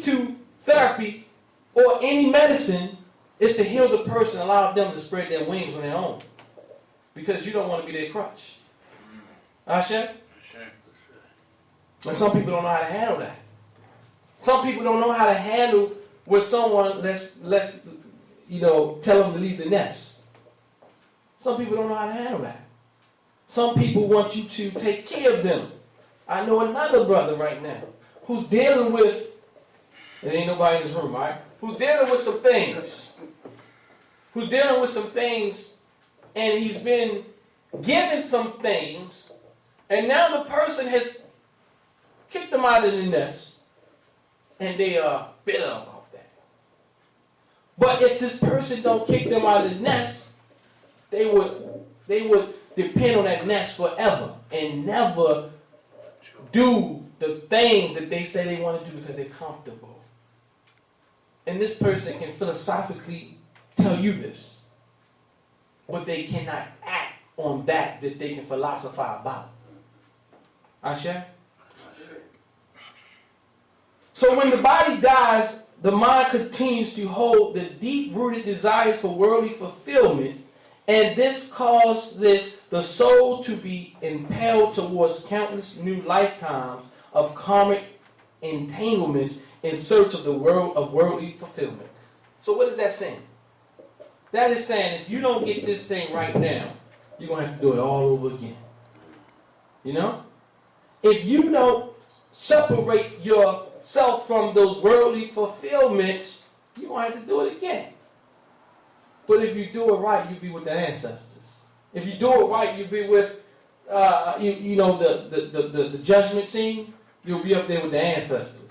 to therapy or any medicine is to heal the person, allow them to spread their wings on their own. Because you don't want to be their crutch. Asha? And some people don't know how to handle that. Some people don't know how to handle with someone let's tell them to leave the nest. Some people don't know how to handle that. Some people want you to take care of them. I know another brother right now who's dealing with, there ain't nobody in this room, right? Who's dealing with some things. And he's been given some things, and now the person has kicked them out of the nest, and they are bitter about that. But if this person don't kick them out of the nest, they would depend on that nest forever and never do the things that they say they want to do because they're comfortable. And this person can philosophically tell you this, but they cannot act on that they can philosophize about. Asha? So when the body dies, the mind continues to hold the deep-rooted desires for worldly fulfillment, and this causes the soul to be impelled towards countless new lifetimes of karmic entanglements in search of the world of worldly fulfillment. So what is that saying? That is saying if you don't get this thing right now, you're going to have to do it all over again. You know? If you don't separate yourself from those worldly fulfillments, you're going to have to do it again. But if you do it right, you'll be with the ancestors. If you do it right, you'll be with, the judgment scene. You'll be up there with the ancestors,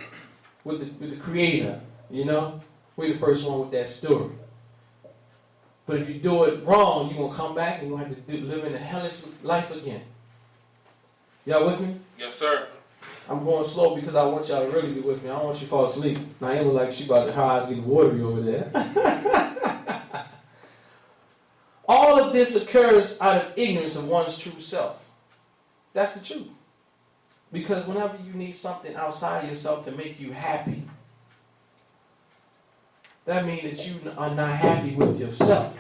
with the Creator. You know, we're the first one with that story. But if you do it wrong, you're gonna come back and you're gonna have to live in a hellish life again. Y'all with me? Yes, sir. I'm going slow because I want y'all to really be with me. I don't want you to fall asleep. Naima look like she about to, her eyes getting watery over there. All of this occurs out of ignorance of one's true self. That's the truth. Because whenever you need something outside of yourself to make you happy, that means that you are not happy with yourself.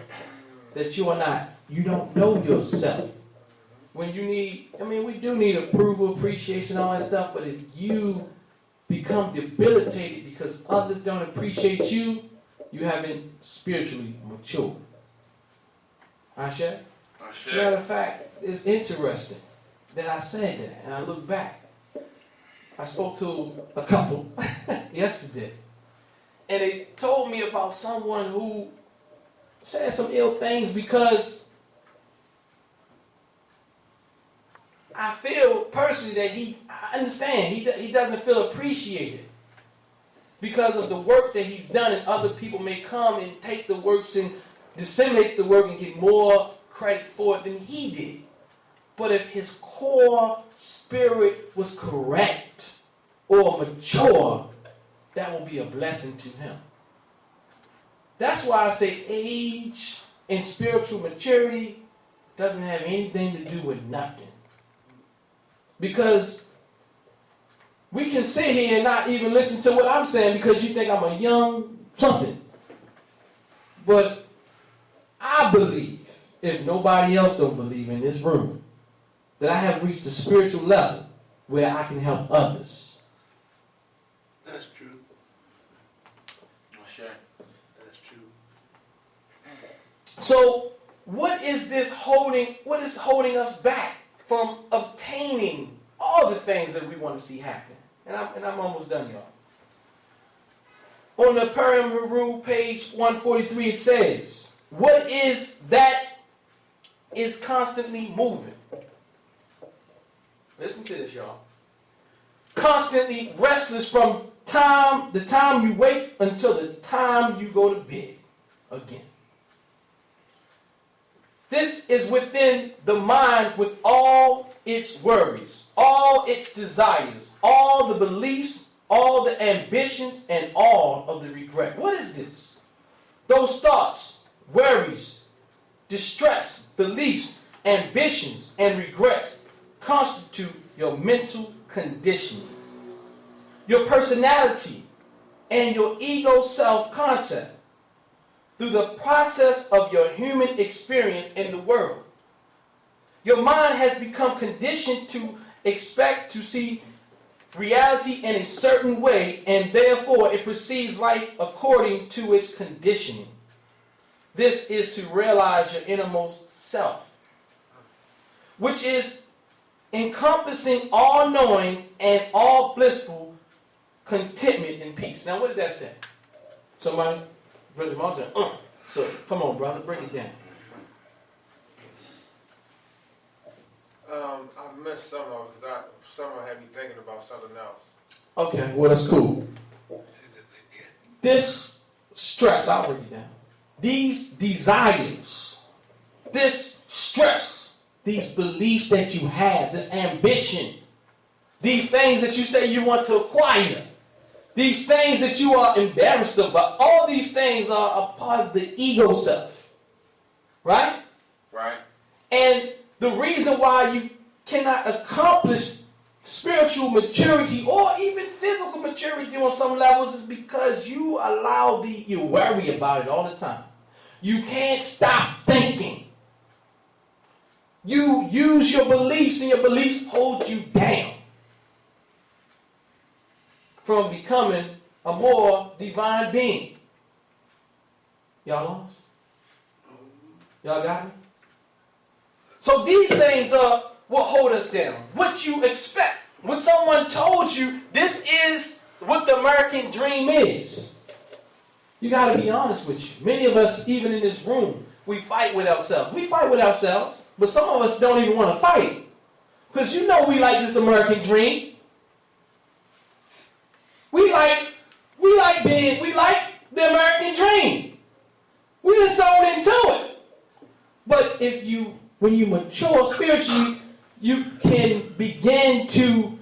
That you don't know yourself. When you need, we do need approval, appreciation, all that stuff, but if you become debilitated because others don't appreciate you, you haven't spiritually matured. Asha? As a matter of fact, it's interesting that I said that, and I look back. I spoke to a couple yesterday, and they told me about someone who said some ill things because I feel personally that I understand, he doesn't feel appreciated because of the work that he's done, and other people may come and take the works and disseminates the work and get more credit for it than he did. But if his core spirit was correct or mature, that will be a blessing to him. That's why I say age and spiritual maturity doesn't have anything to do with nothing. Because we can sit here and not even listen to what I'm saying because you think I'm a young something. But I believe, if nobody else don't believe in this room, that I have reached a spiritual level where I can help others. That's true. Sure. That's true. So, what is holding us back from obtaining all the things that we want to see happen? And I'm almost done, y'all. On the Purim Haru, page 143, it says, what is that is constantly moving? Listen to this, y'all. Constantly restless from the time you wake until the time you go to bed again. This is within the mind with all its worries, all its desires, all the beliefs, all the ambitions, and all of the regret. What is this? Those thoughts, worries, distress, beliefs, ambitions, and regrets constitute your mental conditioning. Your personality and your ego self-concept through the process of your human experience in the world. Your mind has become conditioned to expect to see reality in a certain way, and therefore it perceives life according to its conditioning. This is to realize your innermost self, which is encompassing all-knowing and all-blissful contentment and peace. Now, what did that say? Somebody? Brother Jamal said, So, come on, brother, break it down. I missed some of it because someone had me thinking about something else. Okay, well, that's cool. This stress, I'll break it down. These desires, this stress, these beliefs that you have, this ambition, these things that you say you want to acquire, these things that you are embarrassed about, all these things are a part of the ego self. Right? Right. And the reason why you cannot accomplish spiritual maturity or even physical maturity on some levels is because you you worry about it all the time. You can't stop thinking. You use your beliefs, and your beliefs hold you down from becoming a more divine being. Y'all lost? Y'all got me? So these things are what hold us down. What you expect. When someone told you this is what the American dream is. You got to be honest with you. Many of us, even in this room, we fight with ourselves. We fight with ourselves, but some of us don't even want to fight. Because you know we like this American dream. We like the American dream. We done sold into it. But when you mature spiritually, you can begin to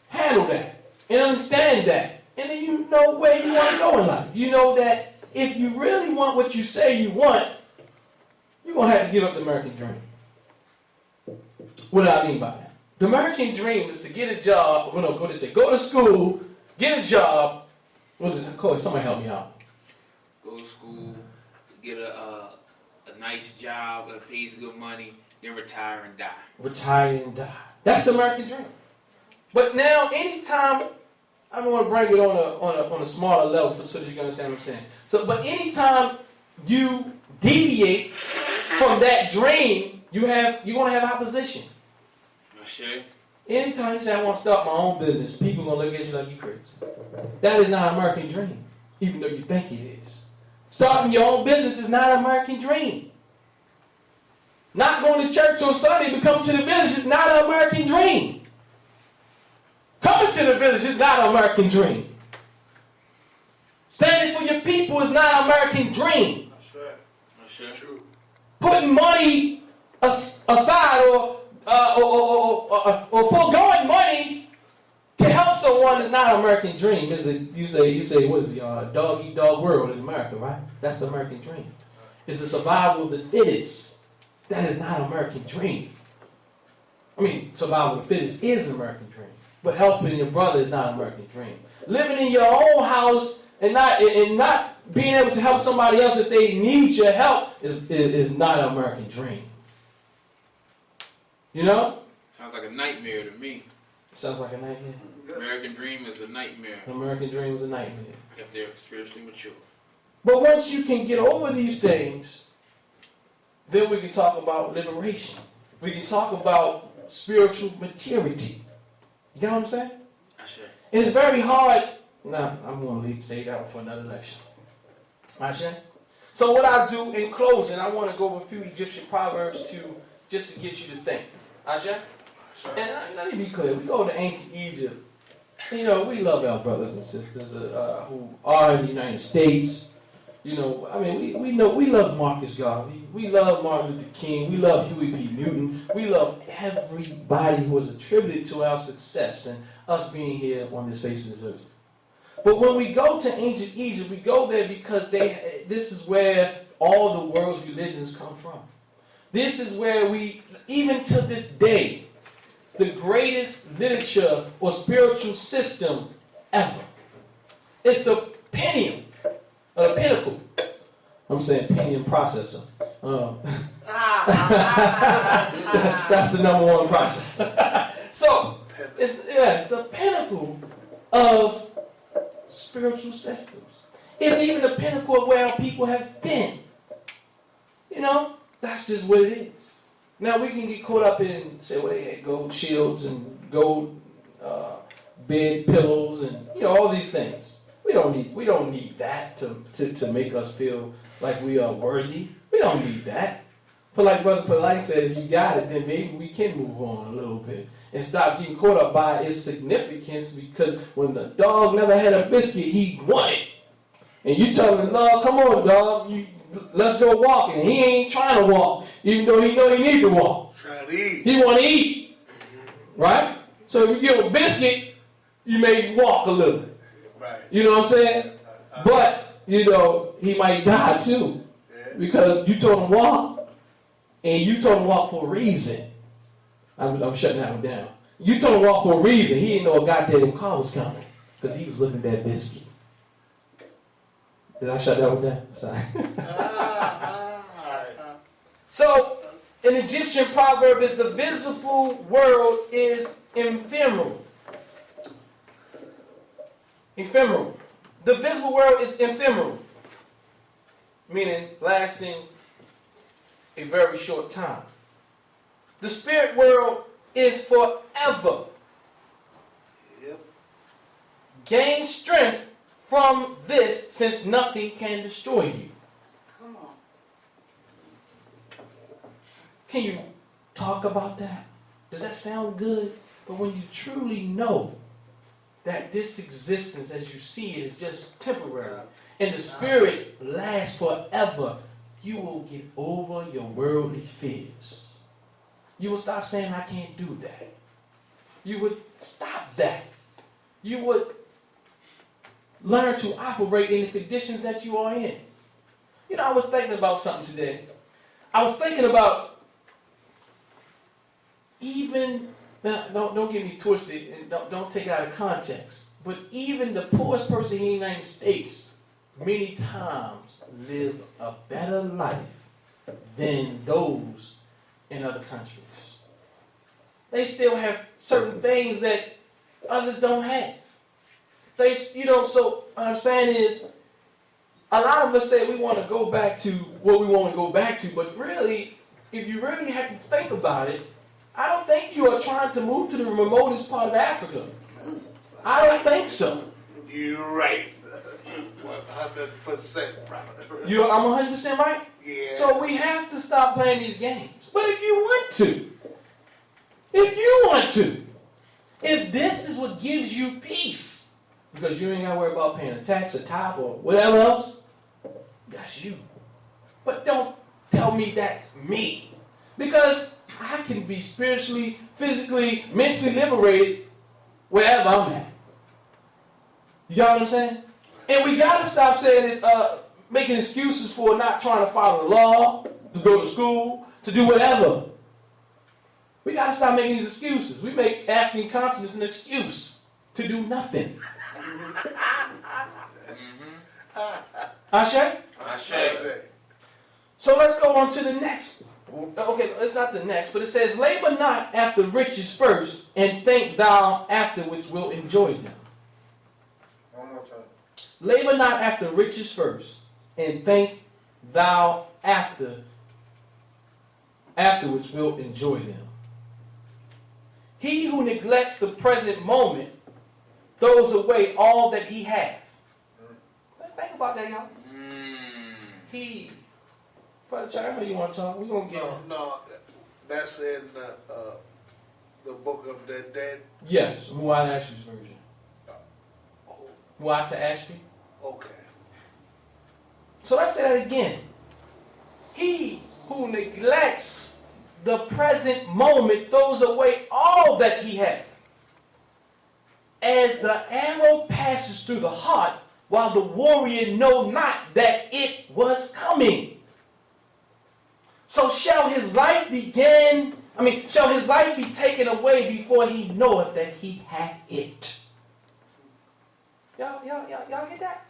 handle that and understand that. And then you know where you want to go in life. You know that if you really want what you say you want, you're going to have to give up the American dream. What do I mean by that? The American dream is to get a job. Go to school, get a job. What is it? Corey, somebody help me out. Go to school, get a nice job that pays good money, then retire and die. Retire and die. That's the American dream. But now, anytime, I want to bring it on a smaller level so that you can understand what I'm saying. But anytime you deviate from that dream, you're going to have opposition. Sure. Anytime you say, I want to start my own business, people are going to look at you like you're crazy. That is not an American dream, even though you think it is. Starting your own business is not an American dream. Not going to church on Sunday but coming to the village is not an American dream. Coming to the village is not an American dream. Standing for your people is not an American dream. That's right. True. Putting money aside or foregoing money to help someone is not an American dream. You say, what is it? Dog eat dog world in America, right? That's the American dream. It's the survival of the fittest. That is not an American dream. I mean, survival of the fittest is an American dream. But helping your brother is not an American dream. Living in your own house and not being able to help somebody else if they need your help is not an American dream. You know? Sounds like a nightmare to me. Sounds like a nightmare. American dream is a nightmare. An American dream is a nightmare. If they're spiritually mature. But once you can get over these things, then we can talk about liberation. We can talk about spiritual maturity. You get what I'm saying? That's right. It's very hard. Now, I'm going to say that one for another lecture. Ashe? So what I do in closing, I want to go over a few Egyptian proverbs just to get you to think. Ashe? And let me be clear. We go to ancient Egypt. You know, we love our brothers and sisters who are in the United States. You know, I mean, we love Marcus Garvey. We love Martin Luther King. We love Huey P. Newton. We love everybody who is attributed to our success and us being here on this face of this earth. But when we go to ancient Egypt, we go there because this is where all the world's religions come from. This is where even to this day, the greatest literature or spiritual system ever. It's the I'm saying Pentium processor. That's the number one processor. So, it's the pinnacle of spiritual systems. It's even the pinnacle of where our people have been. You know, that's just what it is. Now, we can get caught up in, say, well, they had gold shields and gold bed pillows and, you know, all these things. We don't need that to make us feel like we are worthy. We don't need that. But like Brother Polite said, if you got it, then maybe we can move on a little bit and stop getting caught up by its significance, because when the dog never had a biscuit, he wanted. And you tell him, no, come on, dog, let's go walking. And he ain't trying to walk, even though he know he need to walk. Trying to eat. He want to eat, right? So if you give him a biscuit, you make him walk a little. Right. You know what I'm saying? But, you know, he might die too. Because you told him walk, and you told him walk for a reason. I'm shutting that one down. You told him walk for a reason. He didn't know a goddamn car was coming, because he was looking at that biscuit. Did I shut that one down? Sorry. So, an Egyptian proverb is the visible world is ephemeral. Ephemeral. The visible world is ephemeral, meaning lasting a very short time. The spirit world is forever. Yep. Gain strength from this, since nothing can destroy you. Come on. Can you talk about that? Does that sound good? But when you truly know that this existence, as you see it, is just temporary, and the spirit lasts forever, you will get over your worldly fears. You will stop saying, I can't do that. You would stop that. You would learn to operate in the conditions that you are in. You know, I was thinking about something today. I was thinking about even, now don't get me twisted and don't take it out of context, but even the poorest person in the United States many times live a better life than those in other countries. They still have certain things that others don't have. So what I'm saying is, a lot of us say we want to go back to what we want to go back to, but really, if you really have to think about it, I don't think you are trying to move to the remotest part of Africa. I don't think so. You're right. 100% right. I'm 100% right? Yeah. So we have to stop playing these games. But if you want to, if this is what gives you peace, because you ain't got to worry about paying a tax or tithe or whatever else, that's you. But don't tell me that's me. Because I can be spiritually, physically, mentally liberated wherever I'm at. You got what I'm saying? And we got to stop saying it, making excuses for not trying to follow the law, to go to school, to do whatever. We got to stop making these excuses. We make African consciousness an excuse to do nothing. Ashe? Ashe. So let's go on to the next. Okay, it's not the next, but it says, labor not after riches first, and think thou afterwards will enjoy them. One more time. Labor not after riches first, and think thou afterwards will enjoy them. He who neglects the present moment throws away all that he hath. Think about that, y'all. He, Brother Chuck, I know you want to talk. We're going to get No, that's in the book of the dead. Yes, Muad Ashby's version. Muad to Ashby. Okay. So let's say that again. He who neglects the present moment throws away all that he hath. As the arrow passes through the heart, while the warrior know not that it was coming. So shall his life be taken away before he knoweth that he had it. Y'all get that?